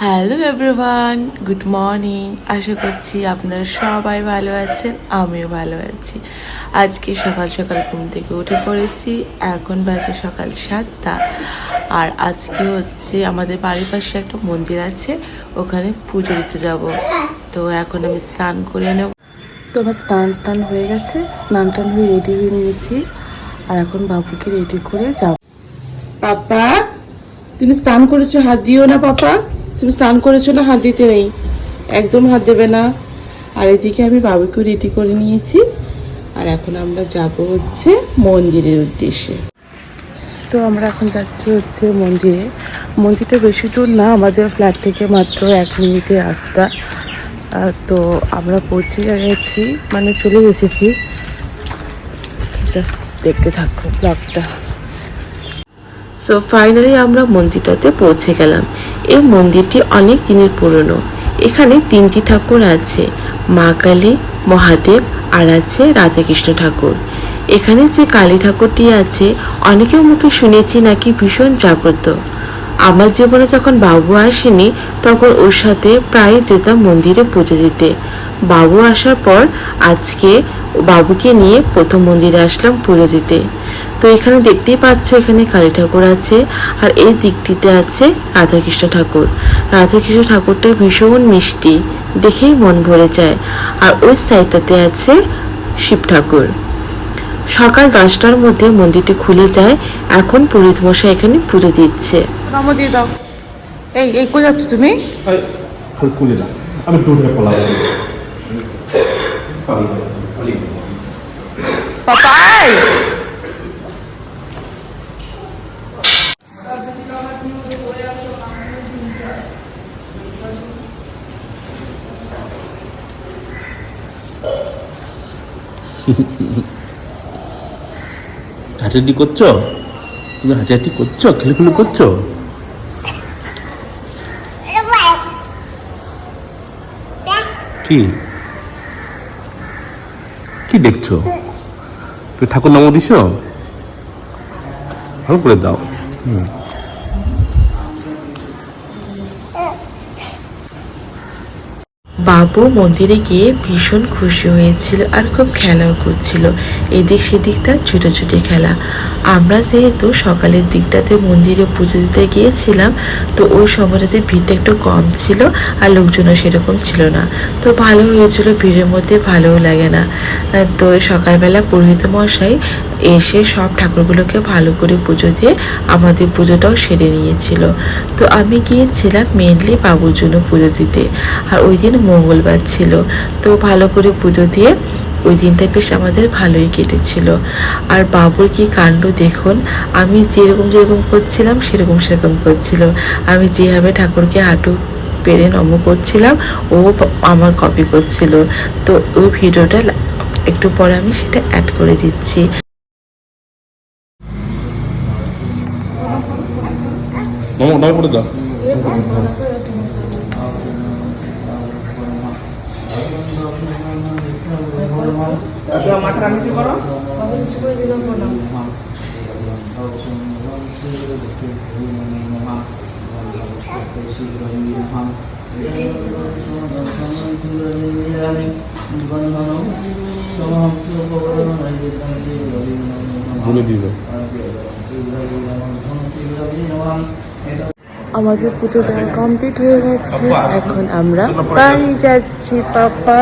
Hello everyone, good morning. আশা করছি আপনারা সবাই ভালো আছেন, আমিও ভালো আছি। আজকে সকাল সকাল ঘুম থেকে উঠে পড়েছি। এখন বাজে সকাল 7টা। আর আজকে হচ্ছে আমাদের বাড়ির পাশে একটা মন্দির আছে, ওখানে পুজো দিতে যাব। তো এখন আমি স্নান করে নেব। তো আমার স্নান হয়ে গেছে, স্নান হয়ে রেডি হয়ে নিয়েছি। আর এখন বাবুকে রেডি করে যাব। পাপা, তুমি স্নান করেছো? হাত দিও না পাপা। তুমি স্নান করেছো না? হাত দিতে নেই, একদম হাত দেবে না। আর এদিকে আমি বাবুকে রেডি করে নিয়েছি। আর এখন আমরা যাব হচ্ছে মন্দিরের উদ্দেশ্যে। তো আমরা এখন যাচ্ছি হচ্ছে মন্দিরে। মন্দিরটা বেশি দূর না, আমাদের ফ্ল্যাট থেকে মাত্র 1 মিনিটের রাস্তা। তো আমরা পৌঁছে গেছি, মানে চলে এসেছি। জাস্ট দেখতে থাকো ব্লগটা। সো ফাইনালি আমরা মন্দিরটাতে পৌঁছে গেলাম। এই মন্দিরটি অনেক দিনের পুরনো। এখানে 3টি ঠাকুর আছে, মা কালী, মহাদেব আর আছে রাধাকৃষ্ণ ঠাকুর। এখানে যে কালী ঠাকুরটি আছে, অনেকের মুখে শুনেছি নাকি ভীষণ জাগ্রত। আমার জীবনে যখন বাবু আসেনি, তখন ওর সাথে প্রায় যেতাম মন্দিরে পুজো দিতে। বাবু আসার পর আজকে বাবুকে নিয়ে প্রথম মন্দিরে আসলাম পুজো দিতে। তো এখানে দেখতেই পাচ্ছ, এখানে কালী ঠাকুর আছে আর এই দিকটিতে আছে রাধাকৃষ্ণ ঠাকুর। রাধাকৃষ্ণ ঠাকুরটা ভীষণ মিষ্টি, দেখেই মন ভরে যায়। আর ওই সাইডটাতে আছে শিব ঠাকুর। সকাল 10টার মধ্যে মন্দিরটি খুলে যায়। এখন পুরোহিত মশাই এখানে পুজো দিচ্ছে। দিয়ে দাও। এই কোথায় যাচ্ছ তুমি? আমি পাপাই, হাঁটাহাঁটি করছো? তুমি হাঁটাহাঁটি করছো, খেলাধুলো করছো? কি কি দেখছো? তুমি ঠাকুর নাম দিছ, ভালো করে দাও। বাবু মন্দিরে গিয়ে ভীষণ খুশি হয়েছিল আর খুব খেলাও করছিল। এদিক সেদিক তার ছুটোছুটি খেলা। আমরা যেহেতু সকালের দিকটাতে মন্দিরে পুজো দিতে গিয়েছিলাম, তো ওই সময়টাতে ভিড়টা একটু কম ছিল আর লোকজনও সেরকম ছিল না। তো ভালো হয়েছিল, ভিড়ের মধ্যে ভালোও লাগে না। তো সকালবেলা পুরোহিত মশাই এসে সব ঠাকুরগুলোকে ভালো করে পুজো দিয়ে আমাদের পুজোটাও সেরে নিয়েছিল। তো আমি গিয়েছিলাম মেনলি বাবুর জন্য পুজো দিতে। আর ওই দিন মঙ্গলবার ছিল, তো ভালো করে পুজো দিয়ে ওই দিনটা বেশ আমাদের ভালোই কেটেছিল। আর বাবুর কি কাণ্ড দেখুন, আমি যেরকম করছিলাম সেরকম করছিল। আমি যেভাবে ঠাকুরকে হাঁটু পেরে নম করছিলাম, ও আমার কপি করছিল। তো ওই ভিডিওটা একটু পরে আমি সেটা অ্যাড করে দিচ্ছি। আমাদের পুজো দেওয়া কমপ্লিট হয়ে গেছে, এখন আমরা বাড়ি যাচ্ছি। পাপা